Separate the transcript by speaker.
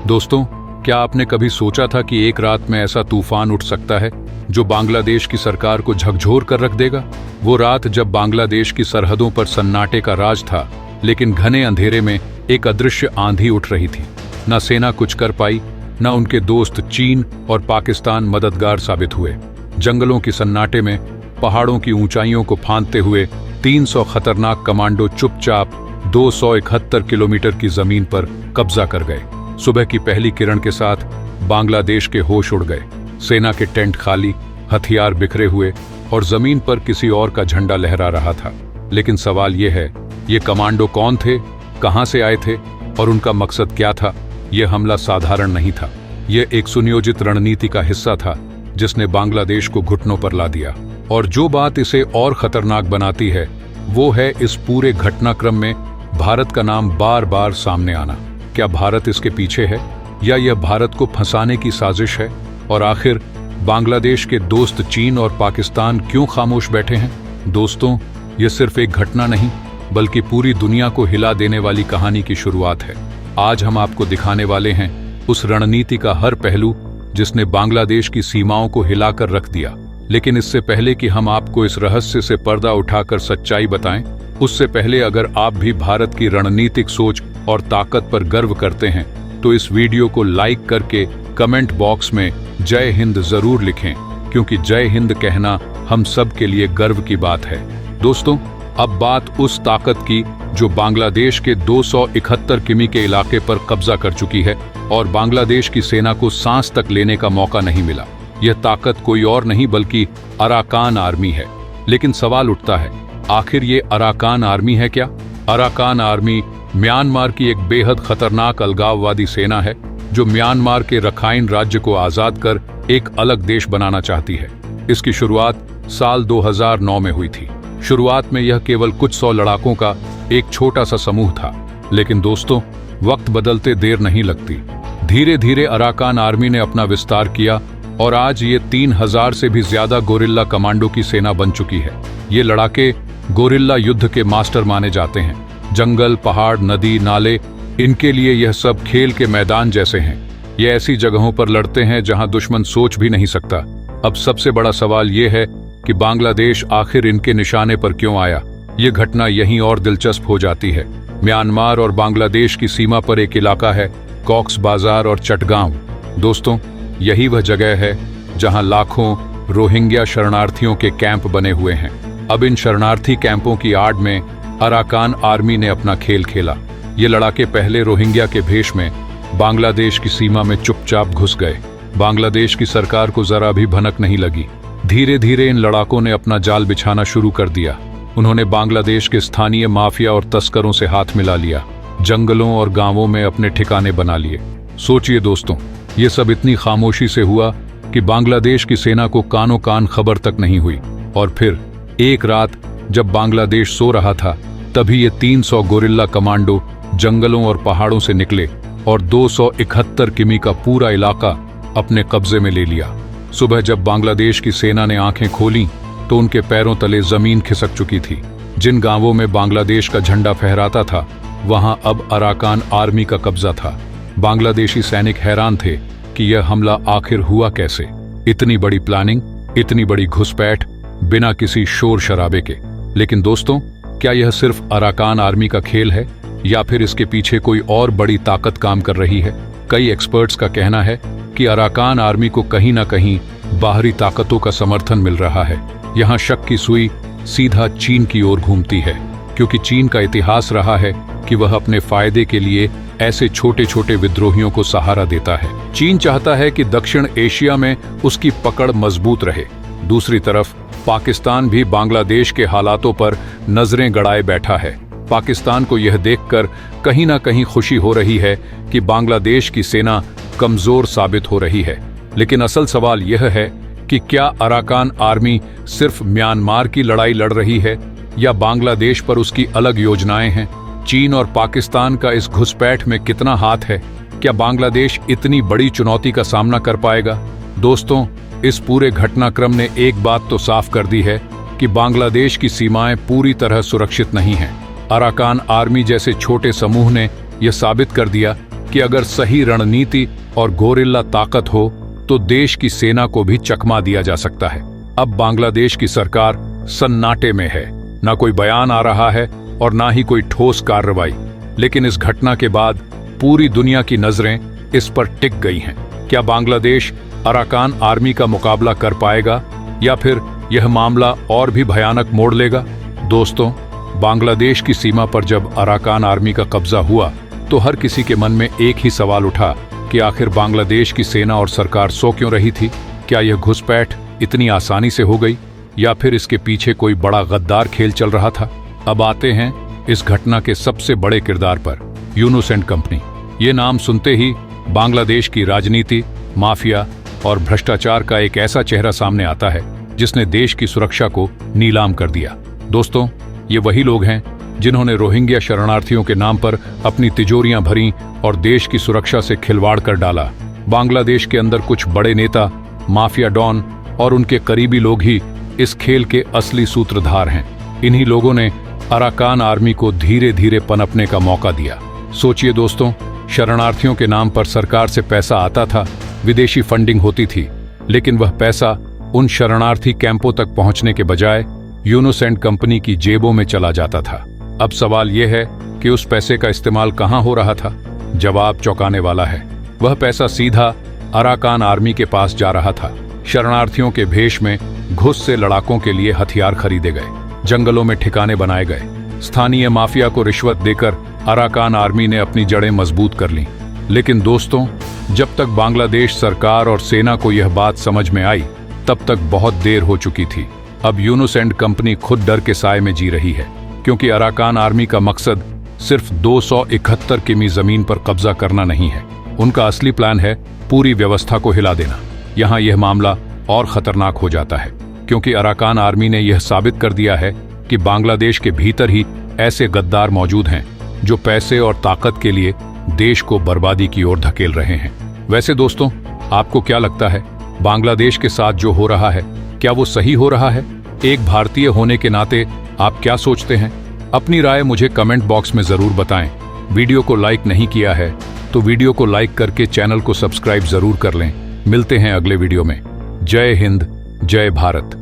Speaker 1: दोस्तों, क्या आपने कभी सोचा था कि एक रात में ऐसा तूफान उठ सकता है जो बांग्लादेश की सरकार को झकझोर कर रख देगा? वो रात जब बांग्लादेश की सरहदों पर सन्नाटे का राज था, लेकिन घने अंधेरे में एक अदृश्य आंधी उठ रही थी। न सेना कुछ कर पाई, न उनके दोस्त चीन और पाकिस्तान मददगार साबित हुए। जंगलों की सन्नाटे में पहाड़ों की ऊंचाइयों को फांदते हुए 300 खतरनाक कमांडो चुपचाप 271 किलोमीटर की जमीन पर कब्जा कर गए। सुबह की पहली किरण के साथ बांग्लादेश के होश उड़ गए। सेना के टेंट खाली, हथियार बिखरे हुए और जमीन पर किसी और का झंडा लहरा रहा था। लेकिन सवाल यह है, ये कमांडो कौन थे, कहां से आए थे और उनका मकसद क्या था? यह हमला साधारण नहीं था। यह एक सुनियोजित रणनीति का हिस्सा था जिसने बांग्लादेश को घुटनों पर ला दिया। और जो बात इसे और खतरनाक बनाती है वो है इस पूरे घटनाक्रम में भारत का नाम बार बार सामने आना। क्या भारत इसके पीछे है या यह भारत को फंसाने की साजिश है? और आखिर बांग्लादेश के दोस्त चीन और पाकिस्तान क्यों खामोश बैठे हैं? दोस्तों, यह सिर्फ एक घटना नहीं बल्कि पूरी दुनिया को हिला देने वाली कहानी की शुरुआत है। आज हम आपको दिखाने वाले हैं उस रणनीति का हर पहलू जिसने बांग्लादेश की सीमाओं को हिलाकर रख दिया। लेकिन इससे पहले कि हम आपको इस रहस्य से पर्दा उठाकर सच्चाई बताएं, उससे पहले अगर आप भी भारत की रणनीतिक सोच और ताकत पर गर्व करते हैं तो इस वीडियो को लाइक करके कमेंट बॉक्स में जय हिंद जरूर लिखें, क्योंकि जय हिंद कहना हम सब के लिए गर्व की बात है। दोस्तों, अब बात उस ताकत की जो बांग्लादेश के 271 किमी के इलाके पर कब्जा कर चुकी है और बांग्लादेश की सेना को सांस तक लेने का मौका नहीं मिला। यह ताकत कोई और नहीं बल्कि अराकान आर्मी है। लेकिन सवाल उठता है, आखिर ये अराकान आर्मी है क्या? अराकान आर्मी म्यांमार की एक बेहद खतरनाक अलगाववादी सेना है जो म्यांमार के रखाइन राज्य को आजाद कर एक अलग देश बनाना चाहती है। इसकी शुरुआत साल 2009 में हुई थी। शुरुआत में यह केवल कुछ 100 लड़ाकों का एक छोटा सा समूह था। लेकिन दोस्तों, वक्त बदलते देर नहीं लगती। धीरे धीरे अराकान आर्मी ने अपना विस्तार किया और आज ये 3000 से भी ज्यादा गोरिल्ला कमांडो की सेना बन चुकी है। ये लड़ाके गोरिल्ला युद्ध के मास्टर माने जाते हैं। जंगल, पहाड़, नदी, नाले, इनके लिए यह सब खेल के मैदान जैसे हैं। ये ऐसी जगहों पर लड़ते हैं जहां दुश्मन सोच भी नहीं सकता। अब सबसे बड़ा सवाल ये है कि बांग्लादेश आखिर इनके निशाने पर क्यों आया? ये घटना यहीं और दिलचस्प हो जाती है। म्यांमार और बांग्लादेश की सीमा पर एक इलाका है कॉक्स बाजार और चटगांव। दोस्तों, यही वह जगह है जहां लाखों रोहिंग्या शरणार्थियों के कैंप बने हुए हैं। अब इन शरणार्थी कैंपों की आड़ में अराकान आर्मी ने अपना खेल खेला। ये लड़ाके पहले रोहिंग्या के भेष में बांग्लादेश की सीमा में चुपचाप घुस गए। बांग्लादेश की सरकार को जरा भी भनक नहीं लगी। धीरे धीरे इन लड़ाकों ने अपना जाल बिछाना शुरू कर दिया। उन्होंने बांग्लादेश के स्थानीय माफिया और तस्करों से हाथ मिला लिया। जंगलों और गांवों में अपने ठिकाने बना लिए। सोचिए दोस्तों, ये सब इतनी खामोशी से हुआ कि बांग्लादेश की सेना को कानों कान खबर तक नहीं हुई। और फिर एक रात जब बांग्लादेश सो रहा था, तभी ये 300 गोरिल्ला कमांडो जंगलों और पहाड़ों से निकले और 271 किमी का पूरा इलाका अपने कब्जे में ले लिया। सुबह जब बांग्लादेश की सेना ने आंखें खोलीं तो उनके पैरों तले जमीन खिसक चुकी थी। जिन गांवों में बांग्लादेश का झंडा फहराता था, वहां अब अराकान आर्मी का कब्जा था। बांग्लादेशी सैनिक हैरान थे कि यह हमला आखिर हुआ कैसे। इतनी बड़ी प्लानिंग, इतनी बड़ी घुसपैठ बिना किसी शोर शराबे के। लेकिन दोस्तों, क्या यह सिर्फ अराकान आर्मी का खेल है या फिर इसके पीछे कोई और बड़ी ताकत काम कर रही है? कई एक्सपर्ट्स का कहना है कि अराकान आर्मी को कहीं ना कहीं बाहरी ताकतों का समर्थन मिल रहा है। यहाँ शक की सुई सीधा चीन की ओर घूमती है, क्योंकि चीन का इतिहास रहा है कि वह अपने फायदे के लिए ऐसे छोटे छोटे विद्रोहियों को सहारा देता है। चीन चाहता है कि दक्षिण एशिया में उसकी पकड़ मजबूत रहे। दूसरी तरफ पाकिस्तान भी बांग्लादेश के हालातों पर नजरें गड़ाए बैठा है। पाकिस्तान को यह देखकर कहीं ना कहीं खुशी हो रही है कि बांग्लादेश की सेना कमजोर साबित हो रही है। लेकिन असल सवाल यह है कि क्या अराकान आर्मी सिर्फ म्यांमार की लड़ाई लड़ रही है या बांग्लादेश पर उसकी अलग योजनाएं हैं? चीन और पाकिस्तान का इस घुसपैठ में कितना हाथ है? क्या बांग्लादेश इतनी बड़ी चुनौती का सामना कर पाएगा? दोस्तों, इस पूरे घटनाक्रम ने एक बात तो साफ कर दी है कि बांग्लादेश की सीमाएं पूरी तरह सुरक्षित नहीं हैं। अराकान आर्मी जैसे छोटे समूह ने यह साबित कर दिया कि अगर सही रणनीति और गोरिल्ला ताकत हो तो देश की सेना को भी चकमा दिया जा सकता है। अब बांग्लादेश की सरकार सन्नाटे में है, ना कोई बयान आ रहा है और ना ही कोई ठोस कार्रवाई। लेकिन इस घटना के बाद पूरी दुनिया की नजरें इस पर टिक गई हैं। क्या बांग्लादेश अराकान आर्मी का मुकाबला कर पाएगा या फिर यह मामला और भी भयानक मोड़ लेगा? दोस्तों, बांग्लादेश की सीमा पर जब अराकान आर्मी का कब्जा हुआ तो हर किसी के मन में एक ही सवाल उठा कि आखिर बांग्लादेश की सेना और सरकार सो क्यों रही थी? क्या यह घुसपैठ इतनी आसानी से हो गई या फिर इसके पीछे कोई बड़ा गद्दार खेल चल रहा था? अब आते हैं इस घटना के सबसे बड़े किरदार पर, यूनुस एंड कंपनी। ये नाम सुनते ही बांग्लादेश की राजनीति, माफिया और भ्रष्टाचार का एक ऐसा चेहरा सामने आता है जिसने देश की सुरक्षा को नीलाम कर दिया। दोस्तों, ये वही लोग हैं जिन्होंने रोहिंग्या शरणार्थियों के नाम पर अपनी तिजोरियां भरी और देश की सुरक्षा से खिलवाड़ कर डाला। बांग्लादेश के अंदर कुछ बड़े नेता, माफिया डॉन और उनके करीबी लोग ही इस खेल के असली सूत्रधार हैं। इन्हीं लोगों ने अराकान आर्मी को धीरे धीरे पनपने का मौका दिया। सोचिए दोस्तों, शरणार्थियों के नाम पर सरकार से पैसा आता था, विदेशी फंडिंग होती थी, लेकिन वह पैसा उन शरणार्थी कैंपों तक पहुंचने के बजाय यूनुस एंड कंपनी की जेबों में चला जाता था। अब सवाल यह है कि उस पैसे का इस्तेमाल कहां हो रहा था? जवाब चौंकाने वाला है। वह पैसा सीधा अराकान आर्मी के पास जा रहा था। शरणार्थियों के भेष में घुस से लड़ाकों के लिए हथियार खरीदे गए, जंगलों में ठिकाने बनाए गए। स्थानीय माफिया को रिश्वत देकर अराकान आर्मी ने अपनी जड़ें मजबूत कर लीं। लेकिन दोस्तों, जब तक बांग्लादेश सरकार और सेना को यह बात समझ में आई, तब तक बहुत देर हो चुकी थी। अब यूनुस एंड कंपनी खुद डर के साए में जी रही है, क्योंकि अराकान आर्मी का मकसद सिर्फ 271 किमी जमीन पर कब्जा करना नहीं है। उनका असली प्लान है पूरी व्यवस्था को हिला देना। यहाँ यह मामला और खतरनाक हो जाता है, क्योंकि अराकान आर्मी ने यह साबित कर दिया है कि बांग्लादेश के भीतर ही ऐसे गद्दार मौजूद हैं जो पैसे और ताकत के लिए देश को बर्बादी की ओर धकेल रहे हैं। वैसे दोस्तों, आपको क्या लगता है, बांग्लादेश के साथ जो हो रहा है, क्या वो सही हो रहा है? एक भारतीय होने के नाते आप क्या सोचते हैं? अपनी राय मुझे कमेंट बॉक्स में जरूर बताएं। वीडियो को लाइक नहीं किया है तो वीडियो को लाइक करके चैनल को सब्सक्राइब जरूर कर लें। मिलते हैं अगले वीडियो में। जय हिंद, जय भारत।